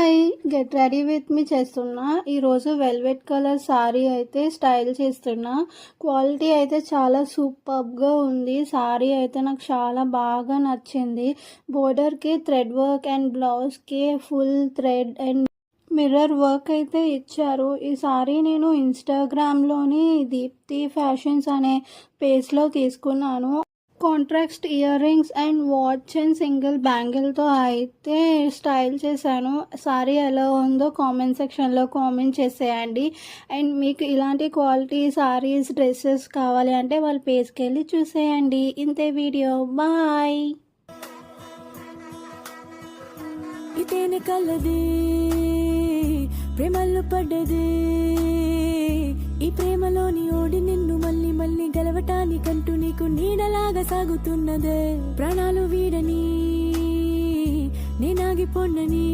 Hi! Get ready with me చేస్తున్నా. ఈరోజు velvet colour sorry అయితే స్టైల్ చేస్తున్నా. క్వాలిటీ అయితే చాలా సూపర్బ్‌గా ఉంది. సారీ అయితే నాకు చాలా బాగా నచ్చింది. బోర్డర్‌కి థ్రెడ్ వర్క్ అండ్ బ్లౌజ్‌కి full thread and mirror work అయితే ఇచ్చారు. ఈ సారీ నేను ఇన్‌స్టాగ్రామ్‌లోని దీప్తి ఫ్యాషన్స్ అనే పేజ్‌లో తీసుకున్నాను. Contrast ear rings and watch and single బ్యాంగిల్తో అయితే స్టైల్ చేశాను. సారీ ఎలా ఉందో కామెంట్ సెక్షన్లో కామెంట్ చేసేయండి. అండ్ మీకు ఇలాంటి క్వాలిటీ సారీస్ డ్రెస్సెస్ కావాలి అంటే వాళ్ళ పేజ్కి వెళ్ళి చూసేయండి. ఇంతే వీడియో. బాయ్. ఇదేనే కలది ప్రేమల్లో పడ్డది, ఈ ప్రేమలోని ఓడి నిన్ను మళ్ళీ మళ్ళీ గెలవటానికంటూ నీకు నీడలాగా సాగుతున్నదే. ప్రాణాలు వీడని నేనాగిపోన్నని